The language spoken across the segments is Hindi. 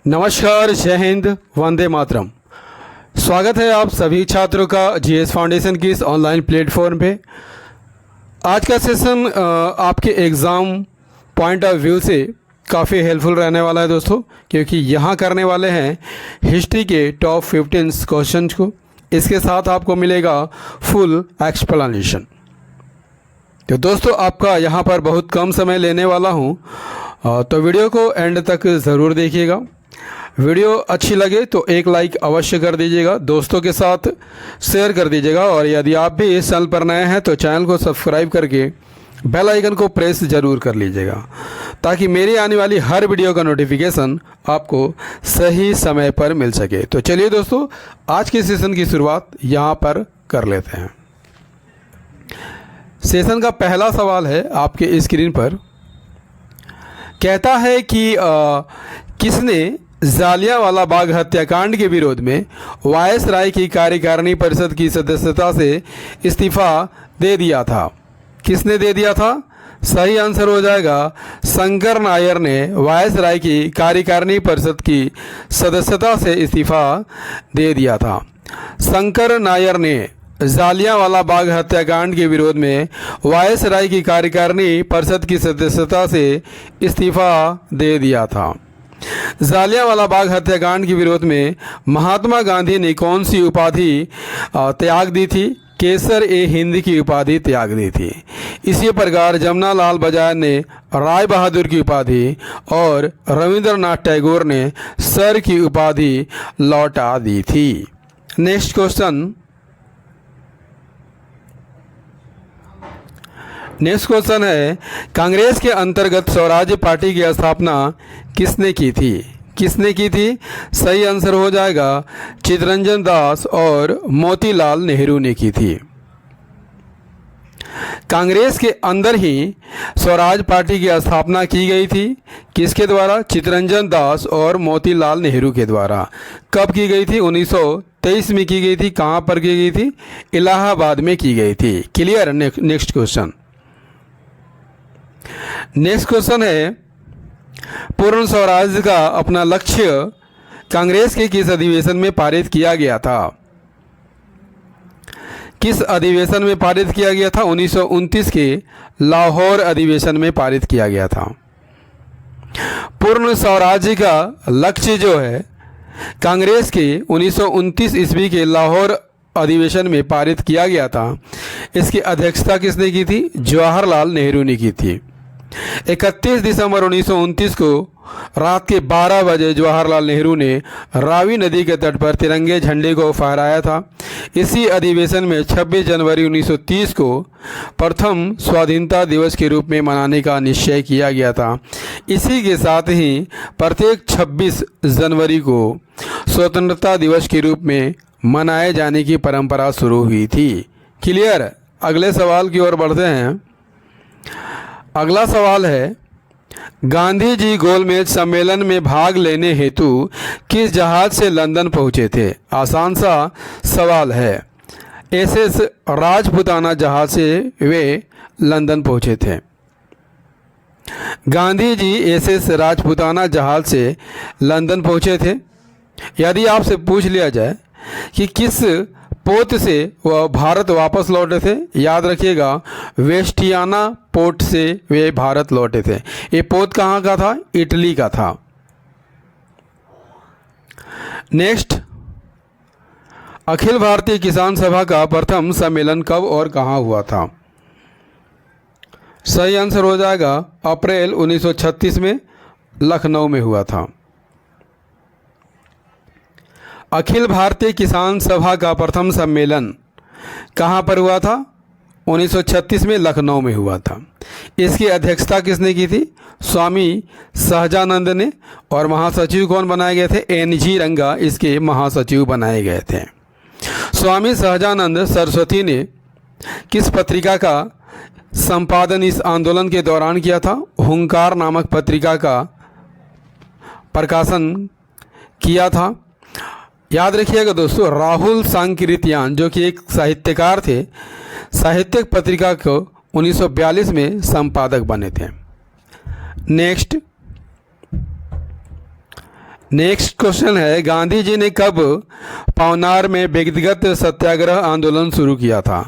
नमस्कार, जय हिंद, वंदे मातरम। स्वागत है आप सभी छात्रों का जीएस फाउंडेशन की इस ऑनलाइन प्लेटफॉर्म पे। आज का सेशन आपके एग्ज़ाम पॉइंट ऑफ व्यू से काफ़ी हेल्पफुल रहने वाला है दोस्तों, क्योंकि यहाँ करने वाले हैं हिस्ट्री के टॉप 15 क्वेश्चन को। इसके साथ आपको मिलेगा फुल एक्सप्लेनेशन। तो दोस्तों, आपका यहाँ पर बहुत कम समय लेने वाला हूँ, तो वीडियो को एंड तक ज़रूर देखिएगा। वीडियो अच्छी लगे तो एक लाइक अवश्य कर दीजिएगा, दोस्तों के साथ शेयर कर दीजिएगा, और यदि आप भी इस चैनल पर नए हैं तो चैनल को सब्सक्राइब करके बेल आइकन को प्रेस ज़रूर कर लीजिएगा, ताकि मेरी आने वाली हर वीडियो का नोटिफिकेशन आपको सही समय पर मिल सके। तो चलिए दोस्तों, आज के सेशन की शुरुआत यहाँ पर कर लेते हैं। सेशन का पहला सवाल है आपके स्क्रीन पर। कहता है कि किसने जालियांवाला बाग हत्याकांड के विरोध में वायसराय की कार्यकारिणी परिषद की सदस्यता से इस्तीफा दे दिया था? किसने दे दिया था? सही आंसर हो जाएगा शंकर नायर ने वायसराय की कार्यकारिणी परिषद की सदस्यता से इस्तीफा दे दिया था। शंकर नायर ने जालियांवाला बाग हत्याकांड के विरोध में वायसराय की कार्यकारिणी परिषद की सदस्यता से इस्तीफा दे दिया था। जालियांवाला बाग हत्याकांड के विरोध में महात्मा गांधी ने कौन सी उपाधि त्याग दी थी? केसर-ए-हिंद की उपाधि त्याग दी थी। इसी प्रकार जमनालाल बजाज ने राय बहादुर की उपाधि और रविंद्रनाथ टैगोर ने सर की उपाधि लौटा दी थी। नेक्स्ट क्वेश्चन है, कांग्रेस के अंतर्गत स्वराज्य पार्टी की स्थापना किसने की थी? किसने की थी? सही आंसर हो जाएगा चित्तरंजन दास और मोतीलाल नेहरू ने की थी। कांग्रेस के अंदर ही स्वराज पार्टी की स्थापना की गई थी। किसके द्वारा? चित्तरंजन दास और मोतीलाल नेहरू के द्वारा। कब की गई थी? 1923 में की गई थी। कहाँ पर की गई थी? इलाहाबाद में की गई थी। क्लियर? नेक्स्ट क्वेश्चन है, पूर्ण स्वराज का अपना लक्ष्य कांग्रेस के किस अधिवेशन में पारित किया गया था? किस अधिवेशन में पारित किया गया था? 1929 के लाहौर अधिवेशन में पारित किया गया था। पूर्ण स्वराज्य का लक्ष्य जो है कांग्रेस के 1929 ईस्वी के लाहौर अधिवेशन में पारित किया गया था। इसकी अध्यक्षता किसने की थी? जवाहरलाल नेहरू ने की थी। 31 दिसंबर 1929 को रात के 12 बजे जवाहरलाल नेहरू ने रावी नदी के तट पर तिरंगे झंडे को फहराया था। इसी अधिवेशन में 26 जनवरी 1930 को प्रथम स्वाधीनता दिवस के रूप में मनाने का निश्चय किया गया था। इसी के साथ ही प्रत्येक 26 जनवरी को स्वतंत्रता दिवस के रूप में मनाए जाने की परंपरा शुरू हुई थी। क्लियर? अगले सवाल की ओर बढ़ते हैं। अगला सवाल है, गांधी जी गोलमेज सम्मेलन में भाग लेने हेतु किस जहाज से लंदन पहुंचे थे? आसान सा सवाल है। एसएस राजपुताना जहाज से वे लंदन पहुंचे थे। गांधी जी एसएस राजपुताना जहाज से लंदन पहुंचे थे। यदि आपसे पूछ लिया जाए कि किस पोत से वह भारत वापस लौटे थे, याद रखिएगा वेस्टियाना पोर्ट से वे भारत लौटे थे। ये पोत कहाँ का था? इटली का था। नेक्स्ट, अखिल भारतीय किसान सभा का प्रथम सम्मेलन कब और कहाँ हुआ था? सही आंसर हो जाएगा अप्रैल 1936 में लखनऊ में हुआ था। अखिल भारतीय किसान सभा का प्रथम सम्मेलन कहाँ पर हुआ था? 1936 में लखनऊ में हुआ था। इसकी अध्यक्षता किसने की थी? स्वामी सहजानंद ने। और महासचिव कौन बनाए गए थे? एन.जी. रंगा इसके महासचिव बनाए गए थे। स्वामी सहजानंद सरस्वती ने किस पत्रिका का संपादन इस आंदोलन के दौरान किया था? हुंकार नामक पत्रिका का प्रकाशन किया था। याद रखिएगा दोस्तों, राहुल सांकृत्यायन जो कि एक साहित्यकार थे, साहित्यिक पत्रिका को 1942 में संपादक बने थे। नेक्स्ट, नेक्स्ट क्वेश्चन है, गांधी जी ने कब पवनार में व्यक्तिगत सत्याग्रह आंदोलन शुरू किया था?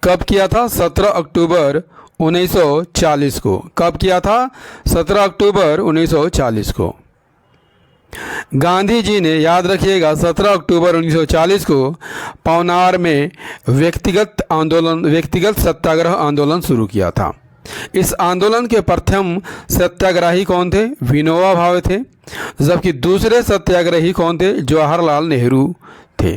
कब किया था? 17 अक्टूबर 1940 को। कब किया था? 17 अक्टूबर 1940 को। गांधी जी ने, याद रखिएगा, 17 अक्टूबर 1940 को पवनार में व्यक्तिगत सत्याग्रह आंदोलन शुरू किया था। इस आंदोलन के प्रथम सत्याग्रही कौन थे? विनोबा भावे थे। जबकि दूसरे सत्याग्रही कौन थे? जवाहरलाल नेहरू थे।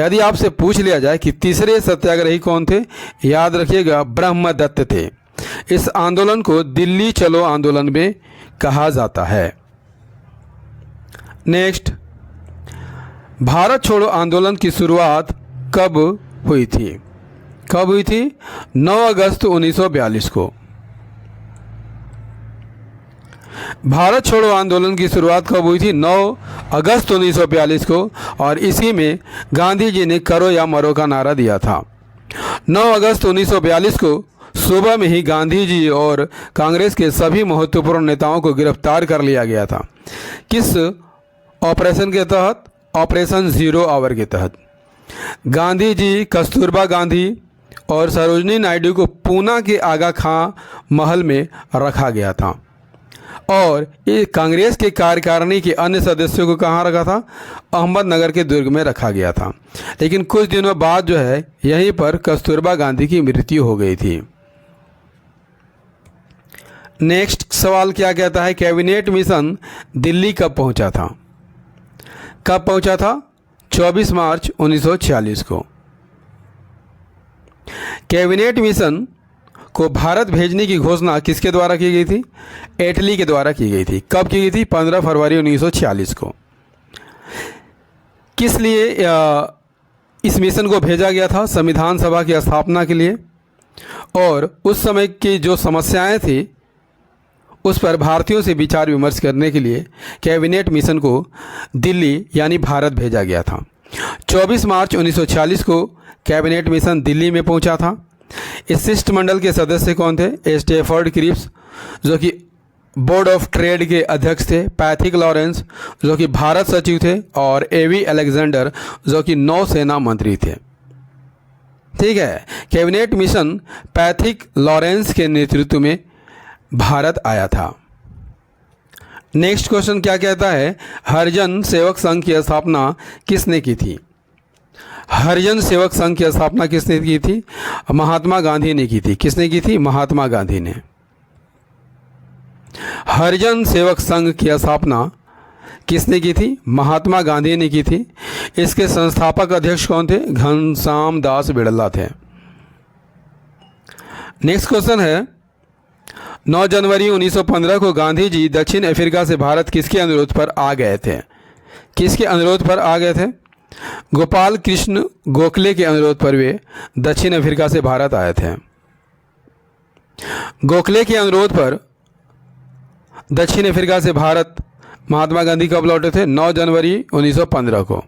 यदि आपसे पूछ लिया जाए कि तीसरे सत्याग्रही कौन थे, याद रखिएगा ब्रह्मदत्त थे। इस आंदोलन को दिल्ली चलो आंदोलन में कहा जाता है। नेक्स्ट, भारत छोड़ो आंदोलन की शुरुआत कब हुई थी? कब हुई थी? 9 अगस्त 1942 को। भारत छोड़ो आंदोलन की शुरुआत कब हुई थी? 9 अगस्त 1942 को। और इसी में गांधी जी ने करो या मरो का नारा दिया था। 9 अगस्त 1942 को सुबह में ही गांधी जी और कांग्रेस के सभी महत्वपूर्ण नेताओं को गिरफ्तार कर लिया गया था। किस ऑपरेशन के तहत? ऑपरेशन जीरो आवर के तहत। गांधी जी, कस्तूरबा गांधी और सरोजनी नायडू को पूना के आगा खां महल में रखा गया था। और ये कांग्रेस के कार्यकारिणी के अन्य सदस्यों को कहाँ रखा था? अहमदनगर के दुर्ग में रखा गया था। लेकिन कुछ दिनों बाद जो है, यहीं पर कस्तूरबा गांधी की मृत्यु हो गई थी। नेक्स्ट सवाल क्या कहता है? कैबिनेट मिशन दिल्ली कब पहुंचा था? कब पहुंचा था? 24 मार्च 1946 को। कैबिनेट मिशन को भारत भेजने की घोषणा किसके द्वारा की गई थी? एटली के द्वारा की गई थी। कब की गई थी? 15 फरवरी 1946 को। किस लिए इस मिशन को भेजा गया था? संविधान सभा की स्थापना के लिए। और उस समय की जो समस्याएं थी उस पर भारतीयों से विचार विमर्श करने के लिए कैबिनेट मिशन को दिल्ली यानी भारत भेजा गया था। 24 मार्च 1946 को कैबिनेट मिशन दिल्ली में पहुंचा था। इस शिष्टमंडल के सदस्य कौन थे? स्टैफर्ड क्रिप्स जो कि बोर्ड ऑफ ट्रेड के अध्यक्ष थे, पैथिक लॉरेंस जो कि भारत सचिव थे, और एवी अलेक्जेंडर जो कि नौसेना मंत्री थे। ठीक है, कैबिनेट मिशन पैथिक लॉरेंस के नेतृत्व में भारत आया था। नेक्स्ट क्वेश्चन क्या कहता है? हरिजन सेवक संघ की स्थापना किसने की थी? हरिजन सेवक संघ की स्थापना किसने की थी? महात्मा गांधी ने की थी। किसने की थी? महात्मा गांधी ने। हरिजन सेवक संघ की स्थापना किसने की थी? महात्मा गांधी ने की थी। इसके संस्थापक अध्यक्ष कौन थे? घनश्याम दास बिड़ला थे। नेक्स्ट क्वेश्चन है, 9 जनवरी 1915 को गांधी जी दक्षिण अफ्रीका से भारत किसके अनुरोध पर आ गए थे? किसके अनुरोध पर आ गए थे? गोपाल कृष्ण गोखले के अनुरोध पर वे दक्षिण अफ्रीका से भारत आए थे। गोखले के अनुरोध पर दक्षिण अफ्रीका से भारत महात्मा गांधी कब लौटे थे? 9 जनवरी 1915 को।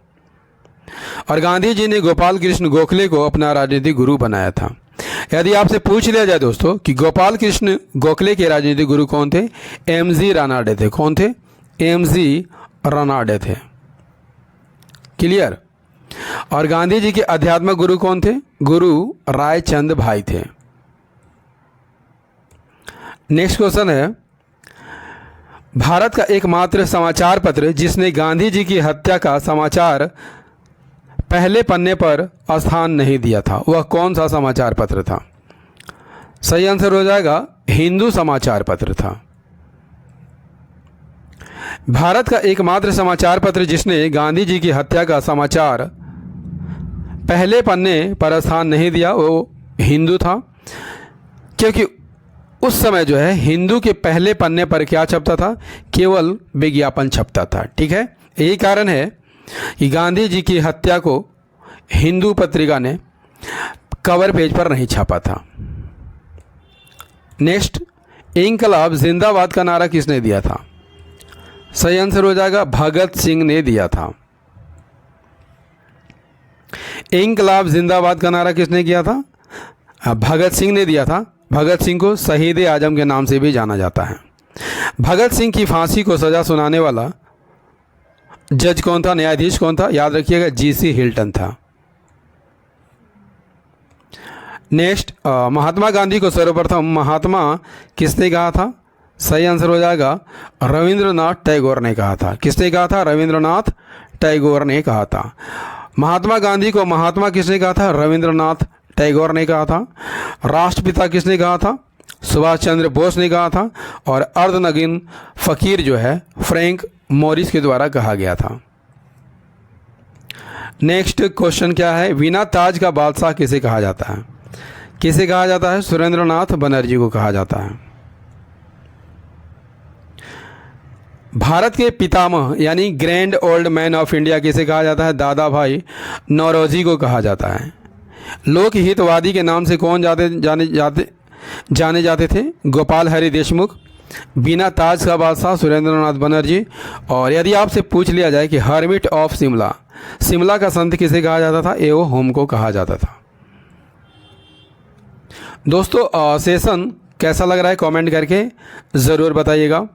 और गांधी जी ने गोपाल कृष्ण गोखले को अपना राजनीतिक गुरु बनाया था। यदि आपसे पूछ लिया जाए दोस्तों कि गोपाल कृष्ण गोखले के राजनीतिक गुरु कौन थे? एमजी रानाडे थे। कौन थे? एमजी रानाडे थे। क्लियर? और गांधी जी के आध्यात्मिक गुरु कौन थे? गुरु रायचंद भाई थे। नेक्स्ट क्वेश्चन है, भारत का एकमात्र समाचार पत्र जिसने गांधी जी की हत्या का समाचार पहले पन्ने पर स्थान नहीं दिया था, वह कौन सा समाचार पत्र था? सही आंसर हो जाएगा हिंदू समाचार पत्र था। भारत का एकमात्र समाचार पत्र जिसने गांधी जी की हत्या का समाचार पहले पन्ने पर स्थान नहीं दिया वो हिंदू था, क्योंकि उस समय जो है हिंदू के पहले पन्ने पर क्या छपता था? केवल विज्ञापन छपता था। ठीक है, यही कारण है कि गांधी जी की हत्या को हिंदू पत्रिका ने कवर पेज पर नहीं छापा था। नेक्स्ट, इंकलाब जिंदाबाद का नारा किसने दिया था? सही आंसर हो जाएगा भगत सिंह ने दिया था। इंकलाब जिंदाबाद का नारा किसने किया था? भगत सिंह ने दिया था। भगत सिंह को शहीद आजम के नाम से भी जाना जाता है। भगत सिंह की फांसी को सजा सुनाने वाला जज कौन था, न्यायाधीश कौन था? याद रखिएगा जीसी हिल्टन था। नेक्स्ट, महात्मा गांधी को सर्वप्रथम महात्मा किसने कहा था? सही आंसर हो जाएगा रविंद्रनाथ टैगोर ने कहा था। किसने कहा था? रविंद्रनाथ टैगोर ने कहा था। महात्मा गांधी को महात्मा किसने कहा था? रविंद्रनाथ टैगोर ने कहा था। राष्ट्रपिता किसने कहा था? सुभाष चंद्र बोस ने कहा था। और अर्धनग्न फकीर जो है फ्रैंक मोरिस के द्वारा कहा गया था। नेक्स्ट क्वेश्चन क्या है? बिना ताज का बादशाह किसे कहा जाता है? किसे कहा जाता है? सुरेंद्रनाथ बनर्जी को कहा जाता है। भारत के पितामह यानी grand old man of India किसे कहा जाता है? दादा भाई नौरोजी को कहा जाता है। लोकहितवादी के नाम से कौन जाने जाते थे? गोपाल हरि देशमुख। बिना ताज का बादशाह सुरेंद्रनाथ बनर्जी। और यदि आपसे पूछ लिया जाए कि हर्मिट ऑफ शिमला, शिमला का संत किसे कहा जाता था? एओ होम को कहा जाता था। दोस्तों सेशन कैसा लग रहा है कमेंट करके ज़रूर बताइएगा।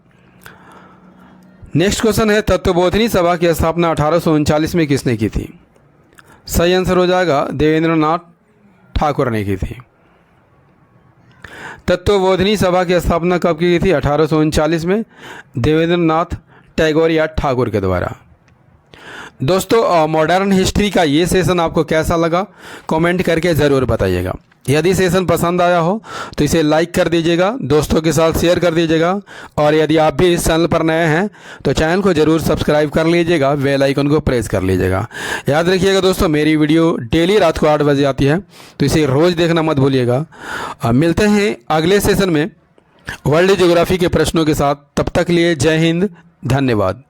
नेक्स्ट क्वेश्चन है, तत्वबोधिनी सभा की स्थापना 1839 में किसने की थी? सही आंसर हो जाएगा देवेंद्रनाथ ठाकुर ने की थी। तत्वबोधिनी सभा की स्थापना कब की गई थी? 1839 में देवेंद्रनाथ टैगोर या ठाकुर के द्वारा। दोस्तों मॉडर्न हिस्ट्री का ये सेशन आपको कैसा लगा कमेंट करके ज़रूर बताइएगा। यदि सेशन पसंद आया हो तो इसे लाइक कर दीजिएगा, दोस्तों के साथ शेयर कर दीजिएगा। और यदि आप भी इस चैनल पर नए हैं तो चैनल को ज़रूर सब्सक्राइब कर लीजिएगा, बेल आइकन को प्रेस कर लीजिएगा। याद रखिएगा दोस्तों, मेरी वीडियो डेली रात को 8 बजे आती है तो इसे रोज़ देखना मत भूलिएगा। मिलते हैं अगले सेशन में वर्ल्ड ज्योग्राफी के प्रश्नों के साथ। तब तक लिए जय हिंद, धन्यवाद।